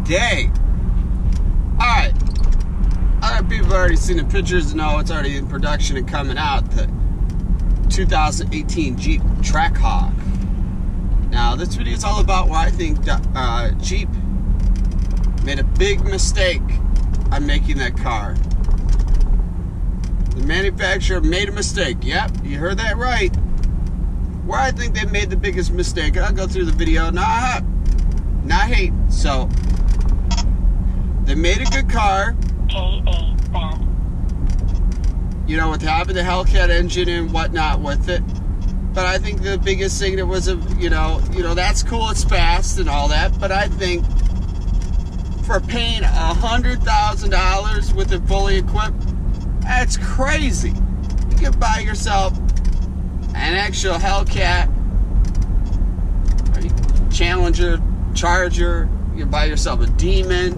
day. Alright. Other people have already seen the pictures and know it's already in production and coming out. The 2018 Jeep Trackhawk. Now, this video is all about why I think Jeep made a big mistake on making that car. The manufacturer made a mistake. Yep, you heard that right. Where I think they made the biggest mistake, I'll go through the video. Not hate. So, they made a good car. You know, with having the Hellcat engine and whatnot with it. But I think the biggest thing that was, you know, that's cool, it's fast and all that. But I think for paying $100,000 with it fully equipped, that's crazy. You can buy yourself an actual Hellcat, Challenger, Charger. You can buy yourself a Demon.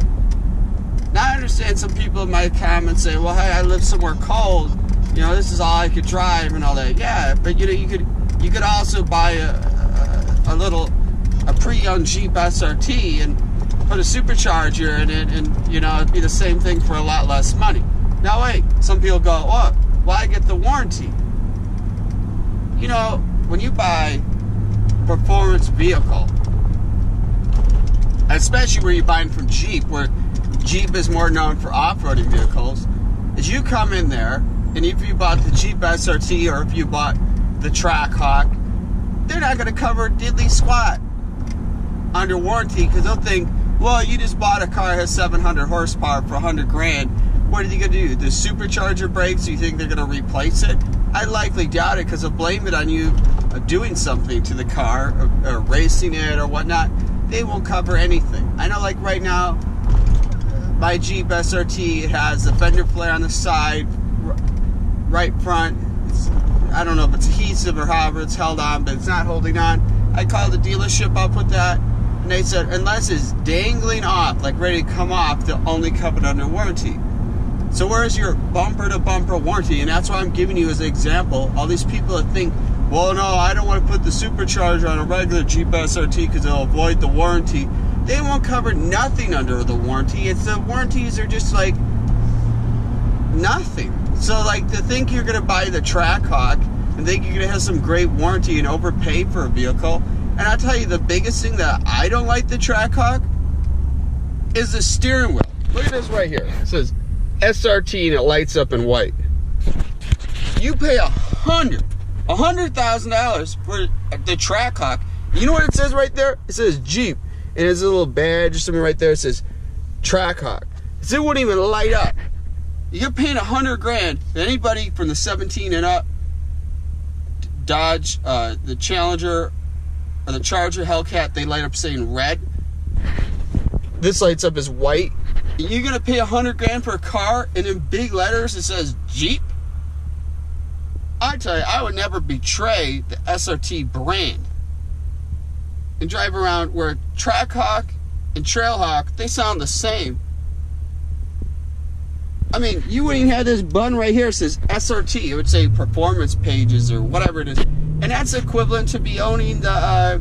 Now I understand some people in my comments say, "Well, hey, I live somewhere cold. You know, this is all I could drive and all that." Yeah, but you know, you could also buy a pre-owned Jeep SRT and put a supercharger in it, and you know, it'd be the same thing for a lot less money. Now wait, some people go, "What? Why get the warranty?" You know, when you buy performance vehicle, especially where you're buying from Jeep, where Jeep is more known for off-roading vehicles, is you come in there, and if you bought the Jeep SRT or if you bought the Trackhawk, they're not going to cover diddly squat under warranty, because they'll think, well, you just bought a car that has 700 horsepower for 100 grand. What are you going to do? The supercharger breaks, you think they're going to replace it? I likely doubt it, because they'll blame it on you doing something to the car, or racing it or whatnot. They won't cover anything. I know, like right now, my Jeep SRT, it has a fender flare on the side, right front. I don't know if it's adhesive or however it's held on, but it's not holding on. I called the dealership up with that, and they said, unless it's dangling off, like ready to come off, they'll only cover it under warranty. So where's your bumper-to-bumper warranty? And that's why I'm giving you as an example. All these people that think, well, no, I don't want to put the supercharger on a regular Jeep SRT because it'll avoid the warranty. They won't cover nothing under the warranty. It's the warranties are just like nothing. So like to think you're gonna buy the Trackhawk and think you're gonna have some great warranty and overpay for a vehicle. And I'll tell you, the biggest thing that I don't like the Trackhawk is the steering wheel. Look at this right here. It says SRT and it lights up in white. You pay $100,000 for the Trackhawk. You know what it says right there? It says Jeep. And there's a little badge or something right there. It says Trackhawk. So it wouldn't even light up. You're paying $100 grand. Anybody from the 17 and up, Dodge, the Challenger, or the Charger, Hellcat, they light up saying red. This lights up as white. You're gonna pay $100 grand for a car, and in big letters it says Jeep? I tell you, I would never betray the SRT brand and drive around where Trackhawk and Trailhawk, they sound the same. I mean, you wouldn't even have this button right here that says SRT. It would say performance pages or whatever it is. And that's equivalent to be owning the,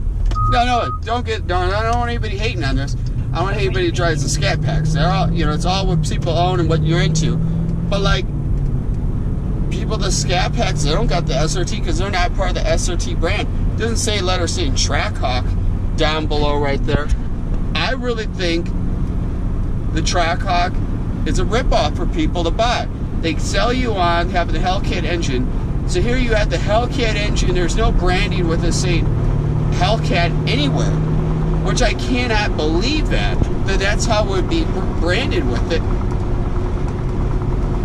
no, don't I don't want anybody hating on this. I don't want anybody who drives the Scat Packs. They're all, you know, it's all what people own and what you're into. But like, people, the Scat Packs, they don't got the SRT because they're not part of the SRT brand. It doesn't say letter saying Trackhawk down below right there. I really think the Trackhawk is a ripoff for people to buy. They sell you on having the Hellcat engine. So here you have the Hellcat engine. There's no branding with it saying Hellcat anywhere, which I cannot believe that's how it would be branded with it.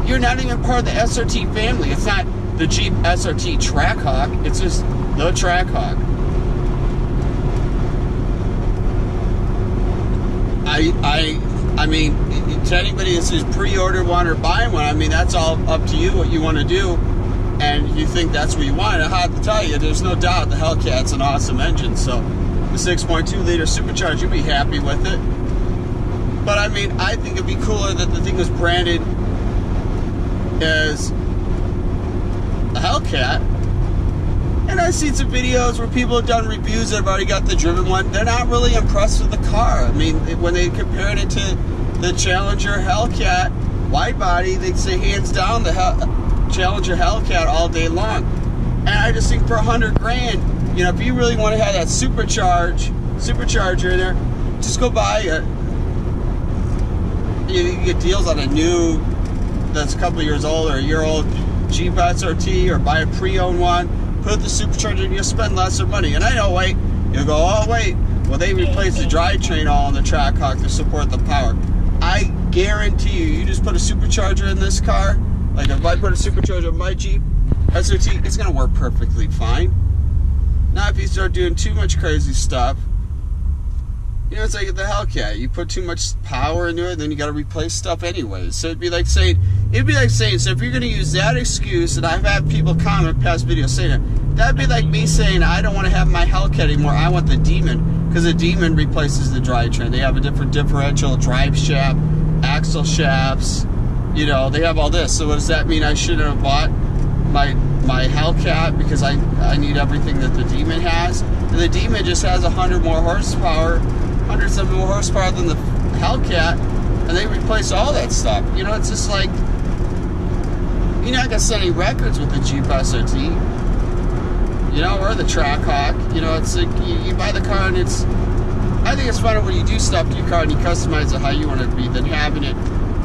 You're not even part of the SRT family. It's not the Jeep SRT Trackhawk. It's just the Trackhawk. I mean, to anybody that says pre-order one or buy one, I mean, that's all up to you what you want to do, and you think that's what you want. I have to tell you, there's no doubt the Hellcat's an awesome engine. So the 6.2 liter supercharger, you'll be happy with it. But I mean, I think it'd be cooler that the thing was branded as a Hellcat And I've seen some videos where people have done reviews that have already got the driven one. They're not really impressed with the car. I mean, when they compared it to the Challenger Hellcat wide body, they say hands down the Challenger Hellcat all day long. And I just think for $100 grand, you know, if you really want to have that supercharger in there, just go buy a. You can get deals on a new that's a couple of years old or a year old Jeep SRT, or buy a pre-owned one. Put the supercharger in, you'll spend lesser money. And I know, wait, you'll go, oh wait, well they replaced the drivetrain all on the Trackhawk to support the power. I guarantee you just put a supercharger in this car, like if I put a supercharger in my Jeep SRT, it's gonna work perfectly fine. Now if you start doing too much crazy stuff, you know, it's like the Hellcat. You put too much power into it, then you got to replace stuff anyways. So it'd be like saying, so if you're going to use that excuse, and I've had people comment past videos saying it, that'd be like me saying, I don't want to have my Hellcat anymore, I want the Demon, because the Demon replaces the drivetrain. They have a different differential, drive shaft, axle shafts, you know, they have all this. So what does that mean? I shouldn't have bought my Hellcat because I need everything that the Demon has? And the Demon just has 100 more horsepower, 100-something more horsepower than the Hellcat, and they replace all that stuff. You know, it's just like, you're not gonna set any records with the Jeep SRT, you know, or the Trackhawk. You know, it's like you buy the car, and it's, I think it's funner when you do stuff to your car and you customize it how you want it to be than having it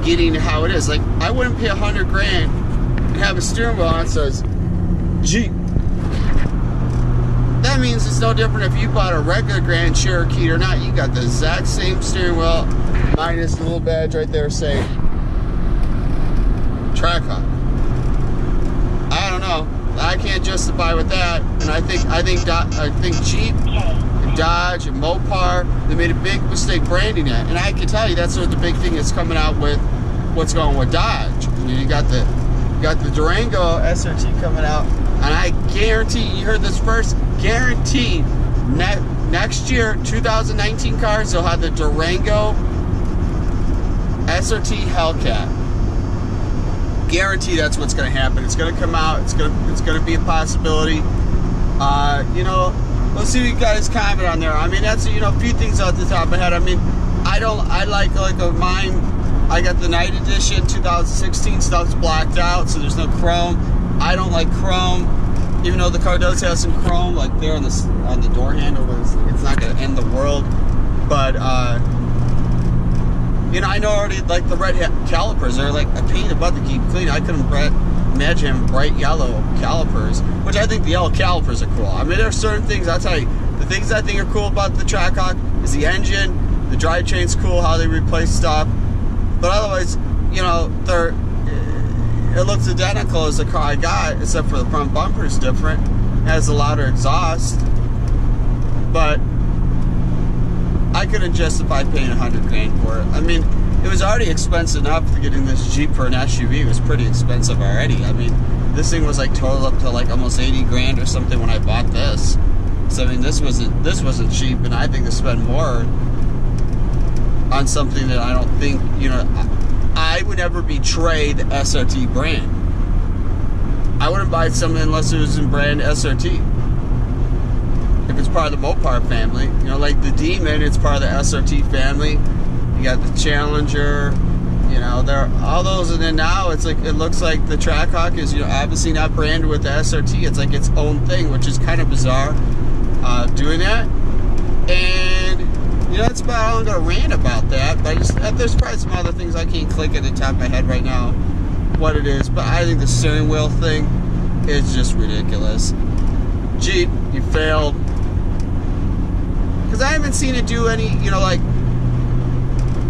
getting to how it is. Like, I wouldn't pay $100 grand and have a steering wheel on that says Jeep. That means it's no different if you bought a regular Grand Cherokee or not. You got the exact same steering wheel, minus the little badge right there saying Trackhawk. I don't know. I can't justify with that. And I think Jeep and Dodge and Mopar, they made a big mistake branding it. And I can tell you that's what the big thing is coming out with what's going with Dodge. You got the Durango SRT coming out, and I guarantee, you heard this first, guarantee next year, 2019 cars, they'll have the Durango SRT Hellcat. Guarantee that's what's going to happen. It's going to come out. It's going to be a possibility. You know, let's see what you guys comment on there. I mean, that's, you know, a few things off the top of my head. I mean, I like mine. I got the Night Edition 2016, stuff's blacked out, so there's no chrome. I don't like chrome, even though the car does have some chrome, like there on the door handle. It's not going to end the world, but you know, I know already, like the red calipers are like a pain in the butt to keep clean. I couldn't imagine having bright yellow calipers, which I think the yellow calipers are cool. I mean, there are certain things, I'll tell you, the things I think are cool about the Trackhawk is the engine, the drivetrain's cool, how they replace stuff. But otherwise, you know, it looks identical as the car I got, except for the front bumper is different. It has a louder exhaust. But I couldn't justify paying $100 grand for it. I mean, it was already expensive enough to getting this Jeep for an SUV. It was pretty expensive already. I mean, this thing was like total up to like almost 80 grand or something when I bought this. So I mean, this wasn't cheap, and I think to spend more on something that I don't think, you know, I would never betray the SRT brand. I wouldn't buy something unless it was in brand SRT. If it's part of the Mopar family, you know, like the Demon, it's part of the SRT family. You got the Challenger, you know, all those, and then now it's like, it looks like the Trackhawk is, you know, obviously not branded with the SRT. It's like its own thing, which is kind of bizarre, doing that. And you know, that's about all I'm going to rant about that. But there's probably some other things I can't click at the top of my head right now what it is. But I think the steering wheel thing is just ridiculous. Jeep, you failed. Because I haven't seen it do any, you know, like,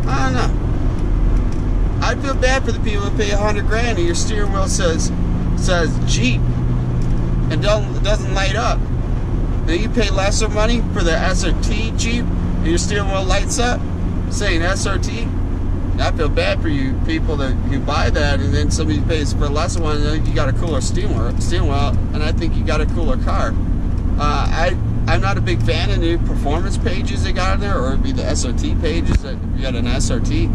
I don't know. I feel bad for the people who pay $100 grand and your steering wheel says Jeep and doesn't light up. And you pay lesser money for the SRT Jeep and your steering wheel lights up saying SRT. I feel bad for you people who buy that, and then somebody pays for a lesser one, and you got a cooler steering wheel, and I think you got a cooler car. I'm not a big fan of new performance pages they got in there, or it'd be the SRT pages that if you got an SRT.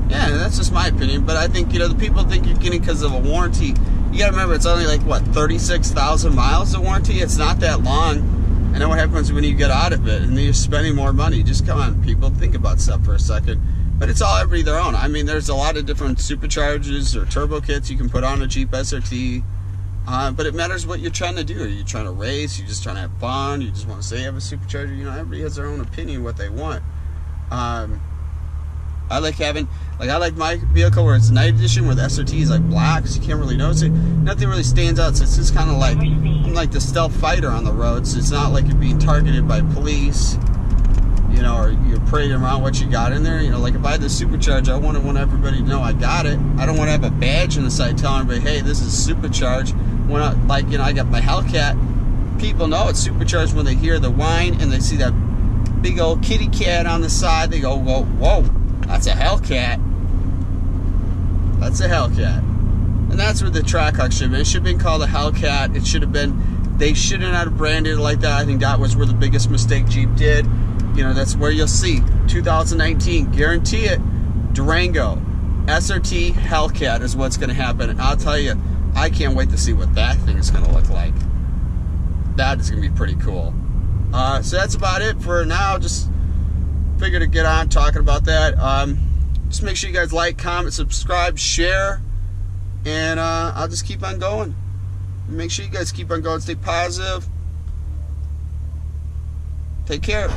Yeah, that's just my opinion. But I think, you know, the people think you're getting because of a warranty. You gotta remember, it's only like, what, 36,000 miles of warranty? It's not that long. And then what happens when you get out of it and then you're spending more money? Just come on, people, think about stuff for a second. But it's all everybody their own. I mean, there's a lot of different superchargers or turbo kits you can put on a Jeep SRT. But it matters what you're trying to do. Are you trying to race? You're just trying to have fun? You just want to say you have a supercharger? You know, everybody has their own opinion what they want. I like having, like, I like my vehicle where it's night edition, where the SRT is like black, so you can't really notice it. Nothing really stands out, so it's just kind of like, I'm like the stealth fighter on the road, so it's not like you're being targeted by police, you know, or you're parading around what you got in there. You know, like if I had the supercharger, I want everybody to know I got it. I don't want to have a badge on the side telling everybody, hey, this is supercharged. When I, like, you know, I got my Hellcat, people know it's supercharged when they hear the whine and they see that big old kitty cat on the side. They go, whoa, whoa, that's a Hellcat. That's a Hellcat. And that's where the Trackhawk should have been. It should have been called a Hellcat. It should have been, they shouldn't have branded it like that. I think that was where the biggest mistake Jeep did. You know, that's where you'll see 2019, guarantee it, Durango, SRT, Hellcat is what's going to happen. And I'll tell you, I can't wait to see what that thing is going to look like. That is going to be pretty cool. So that's about it for now. Just figured to get on talking about that. Just make sure you guys like, comment, subscribe, share, and I'll just keep on going. Make sure you guys keep on going. Stay positive. Take care.